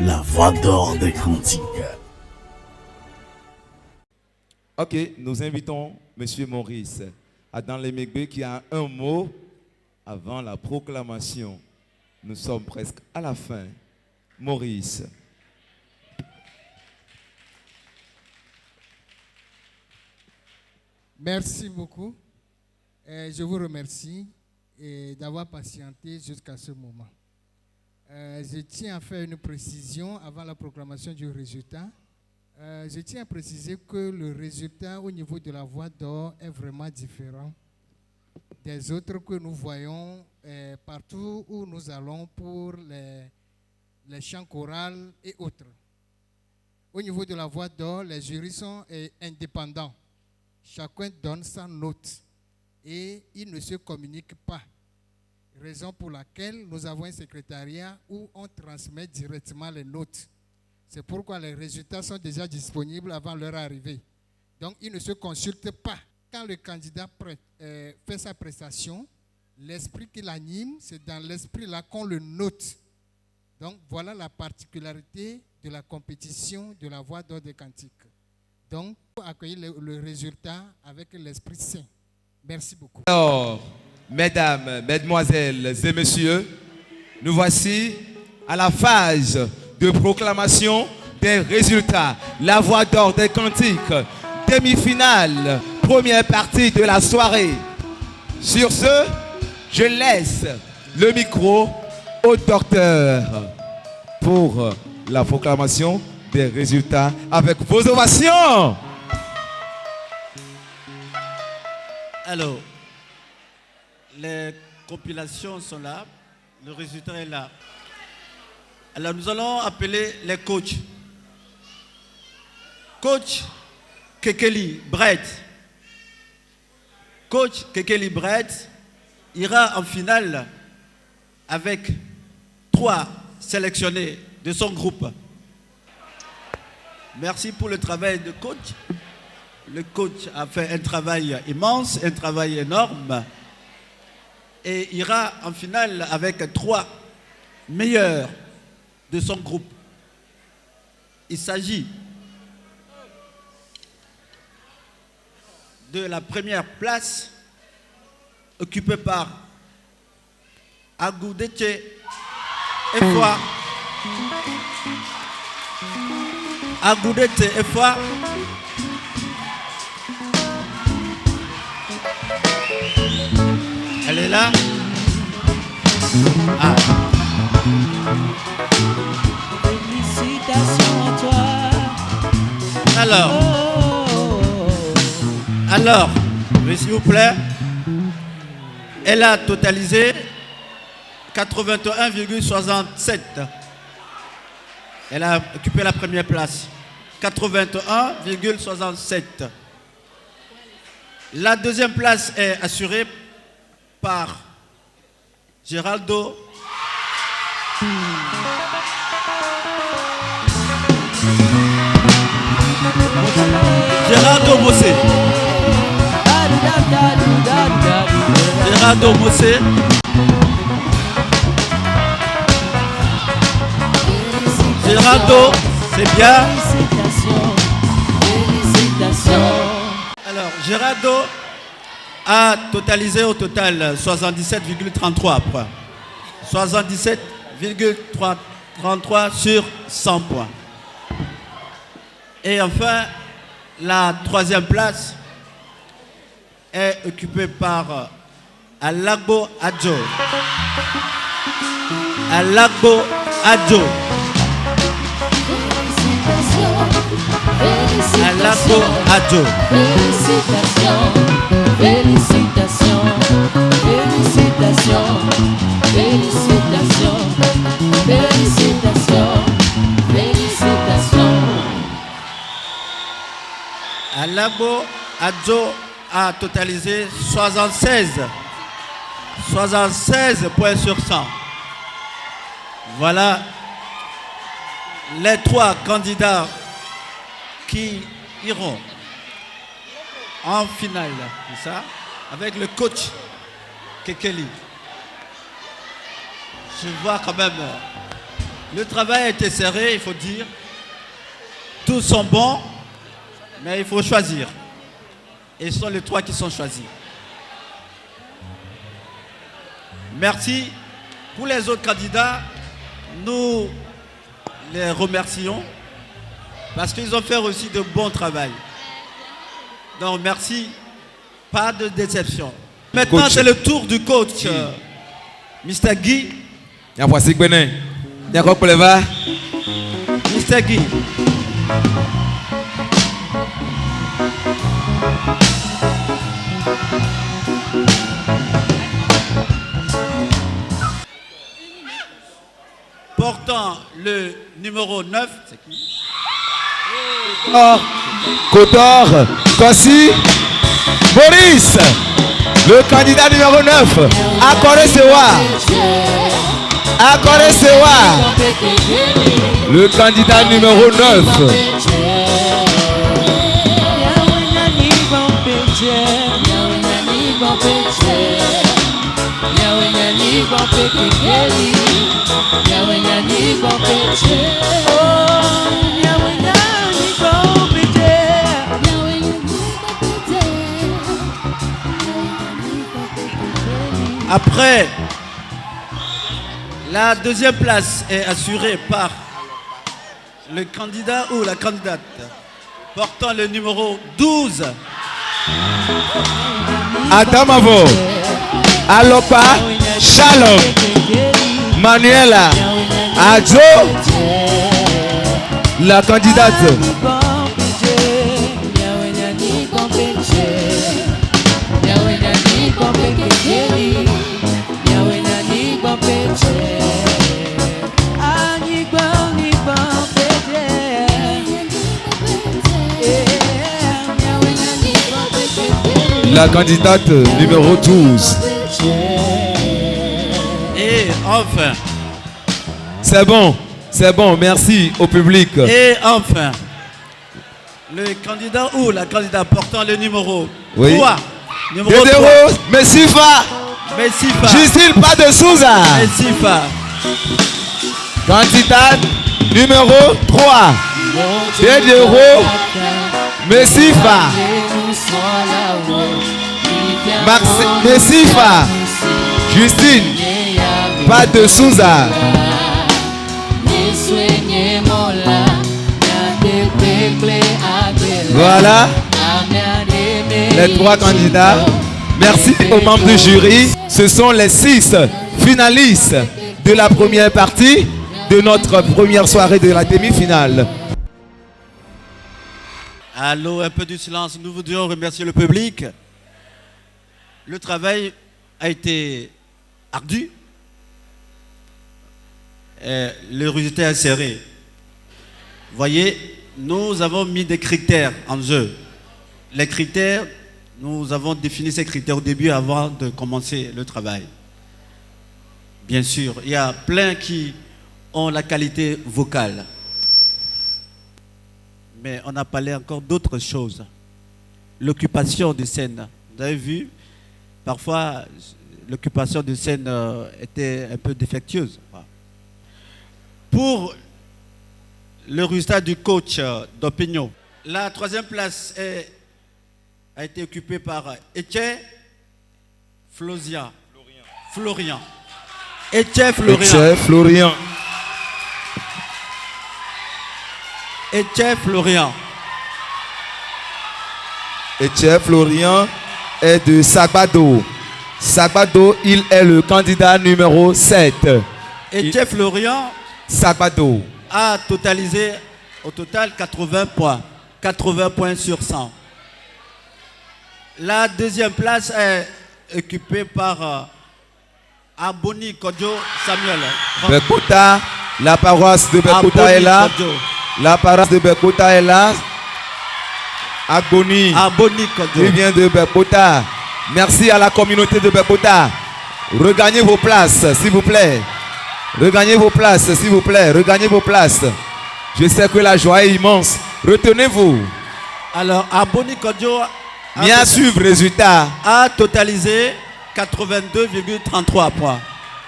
la voix d'or des cantiques. Ok, nous invitons M. Maurice Adam Lemegbe qui a un mot avant la proclamation. Nous sommes presque à la fin. Maurice. Merci beaucoup. Je vous remercie d'avoir patienté jusqu'à ce moment. Je tiens à faire une précision avant la proclamation du résultat. Je tiens à préciser que le résultat au niveau de la voix d'or est vraiment différent des autres que nous voyons partout où nous allons pour les chants chorales et autres. Au niveau de la voix d'or, les jurys sont indépendants. Chacun donne sa note et ils ne se communiquent pas. Raison pour laquelle nous avons un secrétariat où on transmet directement les notes. C'est pourquoi les résultats sont déjà disponibles avant leur arrivée. Donc, ils ne se consultent pas. Quand le candidat fait sa prestation, l'esprit qui l'anime, c'est dans l'esprit-là qu'on le note. Donc, voilà la particularité de la compétition de la voix d'or des cantiques. Donc, il faut accueillir le résultat avec l'Esprit Saint. Merci beaucoup. Alors, mesdames, mesdemoiselles et messieurs, nous voici à la phase de proclamation des résultats. La voix d'or des cantiques, demi-finale, première partie de la soirée. Sur ce, je laisse le micro au docteur pour la proclamation des résultats avec vos ovations. Alors, les compilations sont là, le résultat est là. Alors, nous allons appeler les coachs. Coach Kekeli Brett. Coach Kekeli Brett ira en finale avec 3 sélectionnés de son groupe. Merci pour le travail de coach. Le coach a fait un travail immense, un travail énorme. Et ira en finale avec 3 meilleurs de son groupe. Il s'agit de la première place occupée par Agoudeche Efwa. Agoudeche Efwa. Elle est là. Ah. Félicitations à toi. Alors, s'il vous plaît, elle a totalisé 81,67. Elle a occupé la première place. 81,67. La deuxième place est assurée par Geraldo Mossé. Geraldo Mossé. Geraldo, c'est bien. Félicitations. Alors, Geraldo a totalisé au total 77,33 points. 77,33 sur 100 points. Et enfin, la troisième place est occupée par Alagbo Adjo. Alagbo Adjo. Alagbo Adjo. Félicitations. Félicitations. Félicitations. Félicitations. Félicitations. Félicitations. Alagbo Adjo a totalisé 76 points sur 100. Voilà les 3 candidats qui iront en finale, c'est ça, avec le coach Kekeli. Je vois quand même Le travail a été serré, il faut dire. Tous sont bons, mais il faut choisir. Et ce sont les 3 qui sont choisis. Merci. Pour les autres candidats, nous les remercions parce qu'ils ont fait aussi de bons travail. Donc merci, pas de déception. Maintenant Coach. c'est le tour du coach, Mr. Guy. Ya voici Benin. Ya quoi pour le va? Mr. Guy. Portant le numéro 9, c'est qui? Kotor, Kossi, Boris, le candidat numéro 9, Akore Sewa. Akore Sewa, le candidat numéro 9. Après, la deuxième place est assurée par le candidat ou la candidate portant le numéro 12. Adamavo, Alopa, Shalom, Manuela, Adjo, la candidate. La candidate numéro 12. Et enfin, c'est bon, merci au public. et enfin, le candidat ou la candidate portant le numéro Oui. 3. Numéro Dedero, Messifa, Messifa. Justine pas de Souza. Messifa. Candidate numéro 3. Dedero, Messifa. Messifa, Justine, pas de Souza. Voilà les 3 candidats. Merci aux membres du jury. Ce sont les 6 finalistes de la première partie de notre première soirée de la demi-finale. Allô, un peu du silence. Nous voudrions remercier le public. Le travail a été ardu. Le résultat est serré. Voyez, nous avons mis des critères en jeu. Les critères, nous avons défini ces critères au début avant de commencer le travail. Bien sûr, il y a plein qui ont la qualité vocale. Mais on a parlé encore d'autres choses. L'occupation de scène. Vous avez vu, parfois, l'occupation de scène était un peu défectueuse. Pour le résultat du coach d'opinion, la 3e place a été occupée par Etienne Florian. Etienne Florian. Etienne Florian. Etienne Florian est de Sagbado. Sagbado, il est le candidat numéro 7. Etienne Florian Sagbado a totalisé au total 80 points. 80 points sur 100. La 2e place est occupée par Aboni Kodjo Samuel. Bekota, la paroisse de Bekota est là. La paroisse de Bekota est là. Aboni Kodjo. qui vient de Bekota. Merci à la communauté de Bekota. Regagnez vos places, s'il vous plaît. Regagnez vos places, s'il vous plaît. Regagnez vos places. Je sais que la joie est immense. Retenez-vous. Alors, Aboni Kodjo Bien suivre résultat. a totalisé 82,33 points.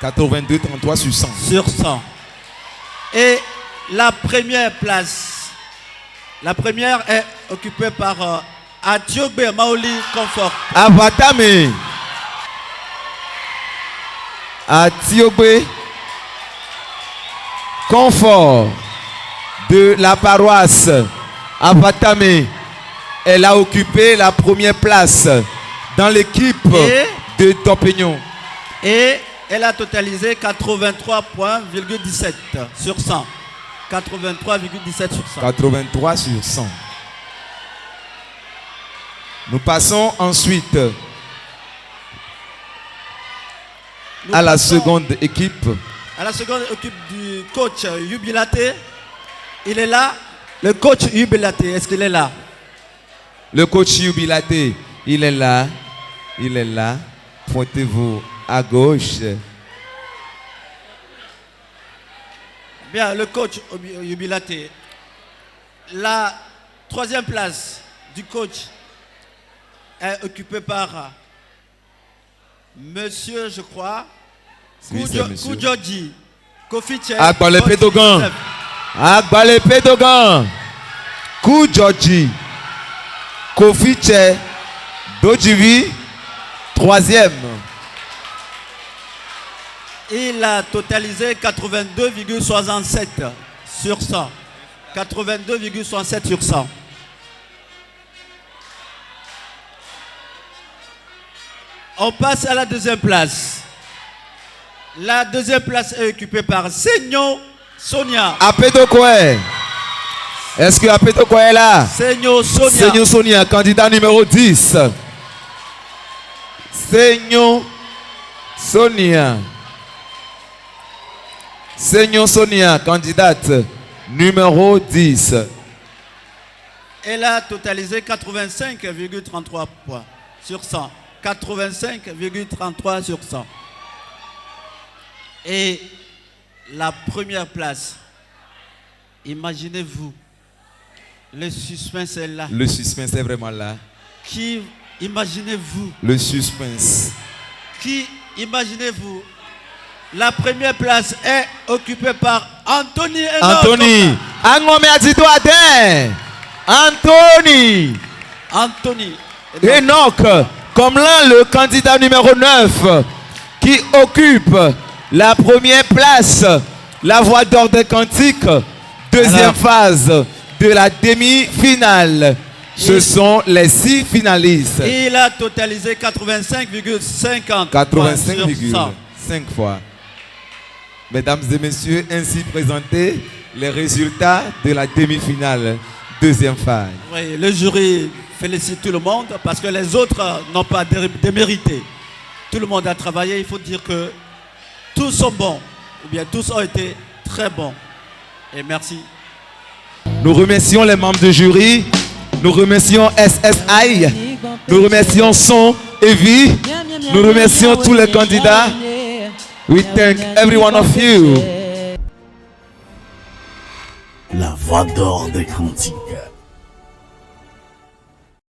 82-33 sur 100. Sur 100. Et la première place, la première est occupée par Atiogbe Maoli Comfort. Avatame. Atiogbe Confort de la paroisse Avatame. Elle a occupé la première place dans l'équipe de Topignon. Et elle a totalisé 83,17 sur 100. 83,17 sur 100. 83 sur 100. Nous passons ensuite à la seconde équipe. À la seconde équipe du coach Yubilate. Il est là. Le coach Yubilate, est-ce qu'il est là? Le coach Yubilate, il est là. Il est là. Pointez-vous à gauche. Bien, le coach Yubilate. La troisième place du coach est occupée par monsieur, je crois, Kujoji Kofiche. Agbale Pédogan. Agbale Pédogan. Kujoji Kofiche Dojivi. Troisième. Il a totalisé 82,67 sur 100. 82,67 sur 100. On passe à la deuxième place. La deuxième place est occupée par Senyo Sonia. Apetokwe. Est-ce que Apetokwe est là? Senyo Sonia. Senyo Sonia, candidat numéro 10. Senyo Sonia. Senyo Sonia, candidate numéro 10. Elle a totalisé 85,33 points sur 100. 85,33 sur 100. Et la première place, imaginez-vous, le suspense est là. Le suspense est vraiment là. Qui, imaginez-vous, Le suspense. qui, imaginez-vous, la première place est occupée par Anthony Enoch. Anthony. Angome Adito Aden. Anthony. Anthony Enoch. Comme là, le candidat numéro 9 qui occupe la première place, la voix d'or des cantiques, deuxième Alors, phase de la demi-finale. Ce sont les 6 finalistes. Il a totalisé 85,50 85,5 fois. Mesdames et messieurs, ainsi présentés les résultats de la demi-finale, deuxième phase. Oui, le jury félicite tout le monde parce que les autres n'ont pas démérité. Tout le monde a travaillé. Il faut dire que tous sont bons, ou bien tous ont été très bons. Et merci. Nous remercions les membres du jury. Nous remercions SSI. Nous remercions Son et Vie. Nous remercions tous les candidats. We thank every one of you. La voix d'or des cantiques.